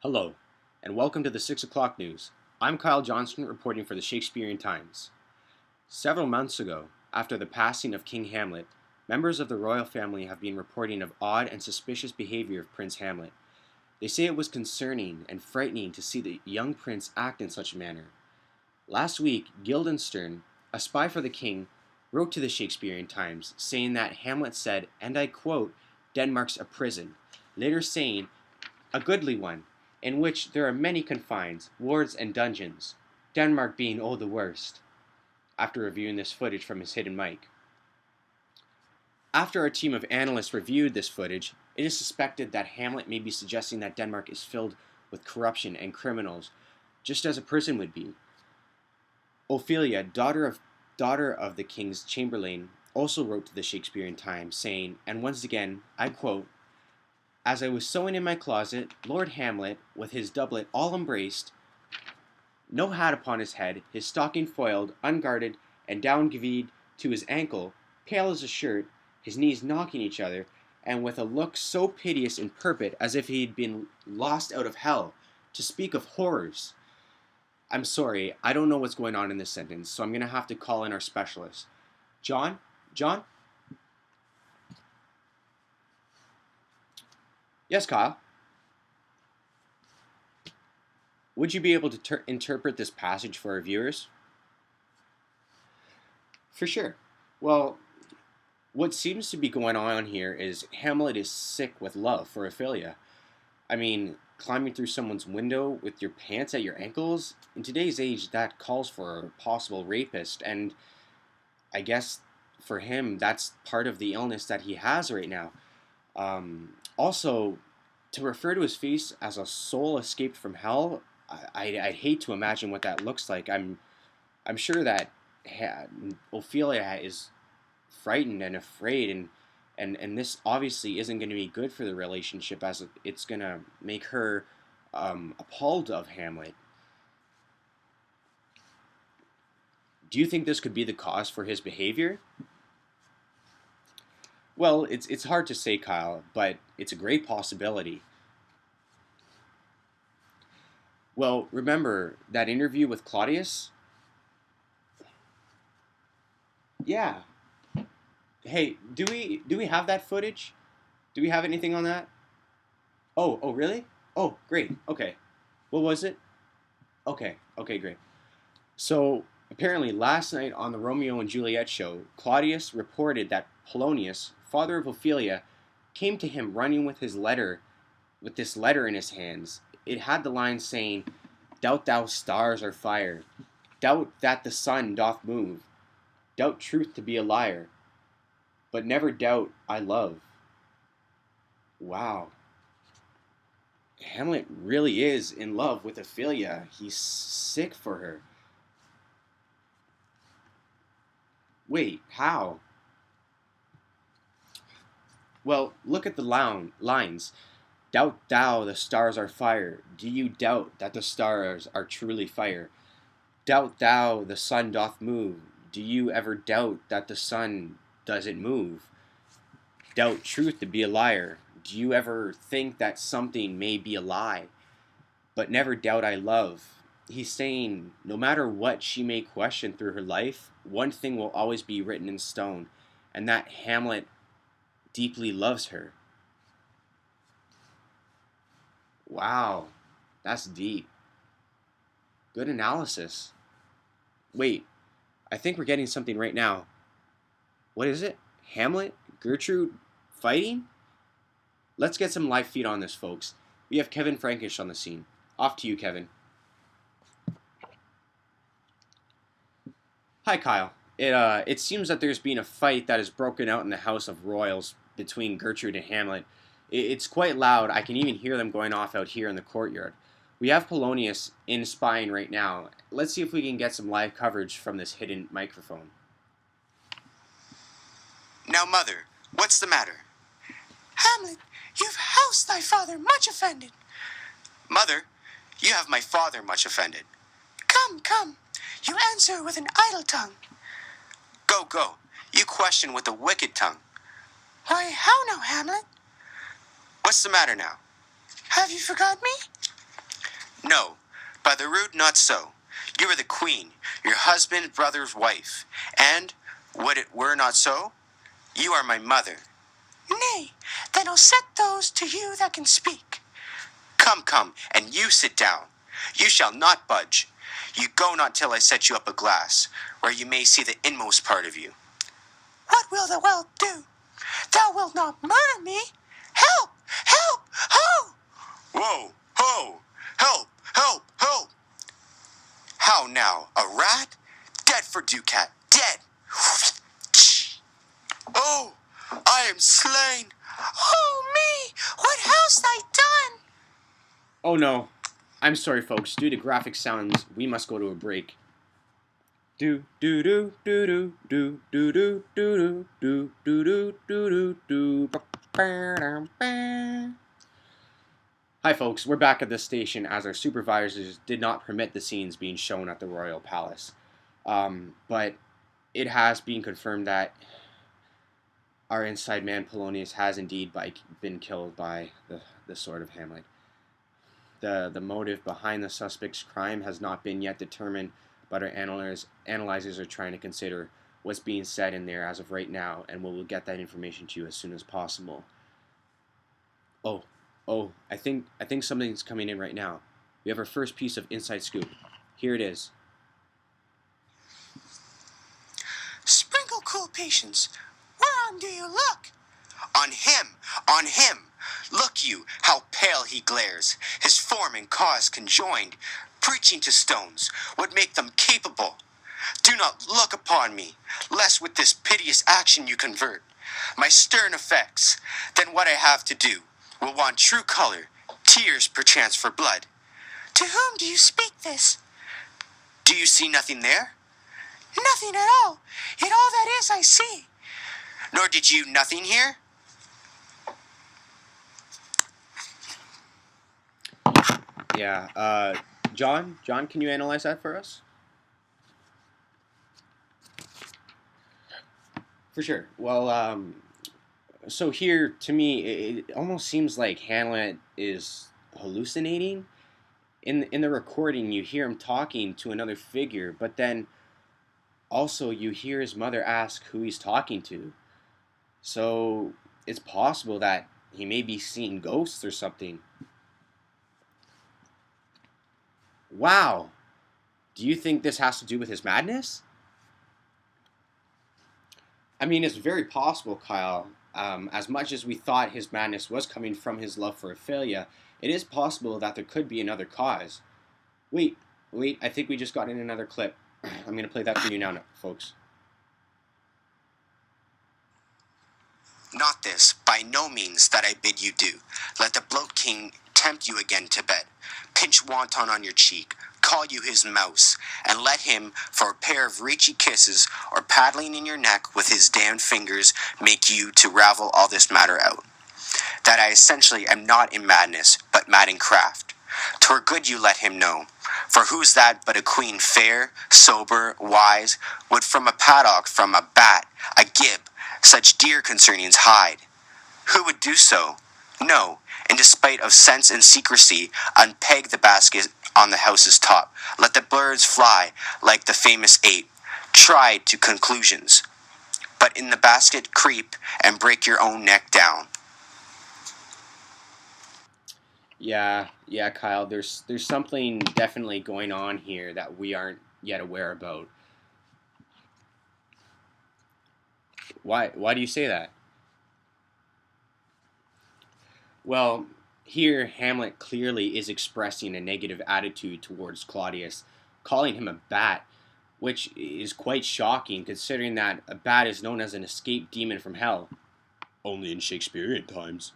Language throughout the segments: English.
Hello, and welcome to the 6 o'clock news. I'm Kyle Johnston reporting for the Shakespearean Times. Several months ago, after the passing of King Hamlet, members of the royal family have been reporting of odd and suspicious behavior of Prince Hamlet. They say it was concerning and frightening to see the young prince act in such a manner. Last week, Guildenstern, a spy for the king, wrote to the Shakespearean Times saying that Hamlet said, and I quote, "Denmark's a prison," later saying, "a goodly one, in which there are many confines, wards, and dungeons, Denmark being the worst," after reviewing this footage from his hidden mic. After our team of analysts reviewed this footage, it is suspected that Hamlet may be suggesting that Denmark is filled with corruption and criminals, just as a prison would be. Ophelia, daughter of the king's chamberlain, also wrote to the Shakespearean Times, saying, and once again, I quote, "As I was sewing in my closet, Lord Hamlet, with his doublet all embraced, no hat upon his head, his stocking foiled, unguarded, and down gived to his ankle, pale as a shirt, his knees knocking each other, and with a look so piteous and purport as if he had been lost out of hell, to speak of horrors." I'm sorry, I don't know what's going on in this sentence, so I'm going to have to call in our specialist. John? John? Yes, Kyle? Would you be able to interpret this passage for our viewers? For sure. Well, what seems to be going on here is Hamlet is sick with love for Ophelia. I mean, climbing through someone's window with your pants at your ankles? In today's age, that calls for a possible rapist, and I guess for him, that's part of the illness that he has right now. Also, to refer to his face as a soul escaped from hell, I'd hate to imagine what that looks like. I'm sure that Ophelia is frightened and afraid, and this obviously isn't going to be good for the relationship, as it's going to make her appalled of Hamlet. Do you think this could be the cause for his behavior? Well, it's hard to say, Kyle, but it's a great possibility. Well, remember that interview with Claudius? Yeah. Hey, do we have that footage? Do we have anything on that? Oh, really? Oh, great. Okay. What was it? Okay, great. So, apparently last night on the Romeo and Juliet show, Claudius reported that Polonius, father of Ophelia, came to him running with this letter in his hands. It had the line saying, "Doubt thou stars are fire, doubt that the sun doth move, doubt truth to be a liar, but never doubt I love." Wow. Hamlet really is in love with Ophelia. He's sick for her. Wait, how? Well, look at the lines. Doubt thou the stars are fire. Do you doubt that the stars are truly fire? Doubt thou the sun doth move. Do you ever doubt that the sun doesn't move? Doubt truth to be a liar. Do you ever think that something may be a lie? But never doubt I love. He's saying, no matter what she may question through her life, one thing will always be written in stone, and that Hamlet deeply loves her. Wow, that's deep. Good analysis. Wait, I think we're getting something right now. What is it? Hamlet? Gertrude? Fighting? Let's get some live feed on this, folks. We have Kevin Frankish on the scene. Off to you, Kevin. Hi, Kyle. It seems that there's been a fight that has broken out in the House of Royals between Gertrude and Hamlet. It's quite loud. I can even hear them going off out here in the courtyard. We have Polonius in spying right now. Let's see if we can get some live coverage from this hidden microphone. Now, mother, what's the matter? Hamlet, you've housed thy father much offended. Mother, you have my father much offended. Come, you answer with an idle tongue. Go, you question with a wicked tongue. Why, how now, Hamlet? What's the matter now? Have you forgot me? No, by the rood not so. You are the queen, your husband's brother's wife, and, would it were not so, you are my mother. Nay, then I'll set those to you that can speak. Come, and you sit down. You shall not budge. You go not till I set you up a glass, where you may see the inmost part of you. What will the well do? Thou wilt not murder me. Help! Help! Ho! Whoa! Ho! Help! Help! Help! How now? A rat? Dead for ducat! Dead! Oh! I am slain! Oh me! What hast thou done? Oh no. I'm sorry, folks. Due to graphic sounds, we must go to a break. Do do do do do do do do do do do do do do. Hi, folks. We're back at the station as our supervisors did not permit the scenes being shown at the Royal Palace. But it has been confirmed that our inside man Polonius has indeed been killed by the sword of Hamlet. The motive behind the suspect's crime has not been yet determined, but our analyzers are trying to consider what's being said in there as of right now, and we'll get that information to you as soon as possible. Oh, I think something's coming in right now. We have our first piece of inside scoop. Here it is. Sprinkle cool patience. Whereon do you look? On him! On him! Look you, how pale he glares, his form and cause conjoined, preaching to stones, would make them capable. Do not look upon me, lest with this piteous action you convert my stern effects. Then what I have to do will want true color, tears perchance for blood. To whom do you speak this? Do you see nothing there? Nothing at all. Yet all that is I see. Nor did you nothing hear? Yeah, John, can you analyze that for us? For sure. Well, so here, to me, it almost seems like Hamlet is hallucinating. In the recording, you hear him talking to another figure, but then also you hear his mother ask who he's talking to. So it's possible that he may be seeing ghosts or something. Wow. Do you think this has to do with his madness? I mean, it's very possible, Kyle. As much as we thought his madness was coming from his love for Ophelia, it is possible that there could be another cause. Wait, I think we just got in another clip. I'm going to play that for you now, folks. Not this, by no means, that I bid you do. Let the bloat king tempt you again to bed. Pinch wanton on your cheek, call you his mouse, and let him, for a pair of reachy kisses, or paddling in your neck with his damned fingers, make you to ravel all this matter out. That I essentially am not in madness, but mad in craft. 'Twere good you let him know. For who's that but a queen fair, sober, wise, would from a paddock, from a bat, a gib, such dear concernings hide? Who would do so? No, in despite of sense and secrecy, unpeg the basket on the house's top. Let the birds fly, like the famous ape, tried to conclusions. But in the basket creep, and break your own neck down. Yeah, Kyle. There's something definitely going on here that we aren't yet aware about. Why do you say that? Well, here Hamlet clearly is expressing a negative attitude towards Claudius, calling him a bat, which is quite shocking considering that a bat is known as an escaped demon from hell, only in Shakespearean times.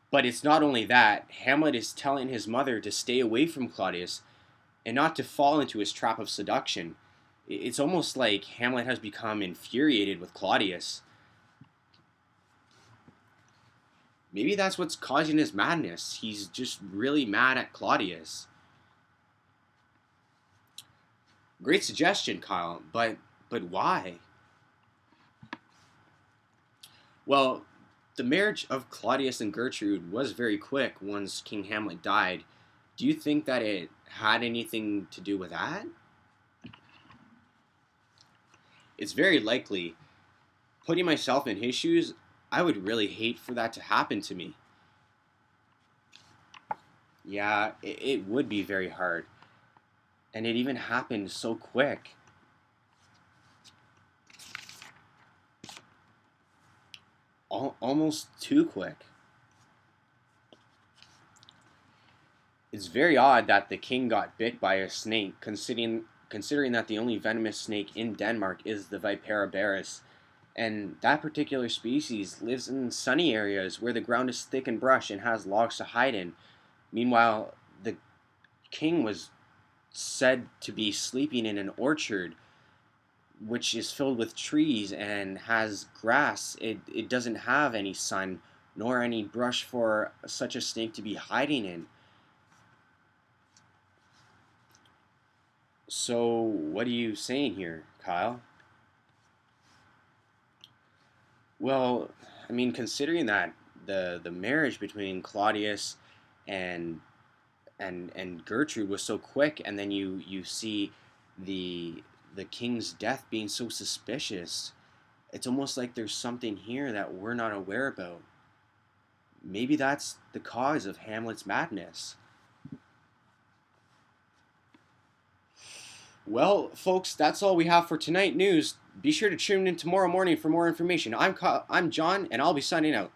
But it's not only that, Hamlet is telling his mother to stay away from Claudius and not to fall into his trap of seduction. It's almost like Hamlet has become infuriated with Claudius. Maybe that's what's causing his madness. He's just really mad at Claudius. Great suggestion, Kyle, but why? Well, the marriage of Claudius and Gertrude was very quick once King Hamlet died, Do you think that it had anything to do with that? It's very likely. Putting myself in his shoes, I would really hate for that to happen to me. Yeah, it would be very hard. And it even happened so quick. Almost too quick. It's very odd that the king got bit by a snake, considering that the only venomous snake in Denmark is the Vipera, and that particular species lives in sunny areas where the ground is thick and brush and has logs to hide in. Meanwhile, the king was said to be sleeping in an orchard which is filled with trees and has grass. It doesn't have any sun nor any brush for such a snake to be hiding in. So, what are you saying here, Kyle? Well, I mean, considering that the marriage between Claudius and and Gertrude was so quick, and then you see the the king's death being so suspicious, it's almost like there's something here that we're not aware about. Maybe that's the cause of Hamlet's madness. Well, folks, that's all we have for tonight news. Be sure to tune in tomorrow morning for more information. I'm John, and I'll be signing out.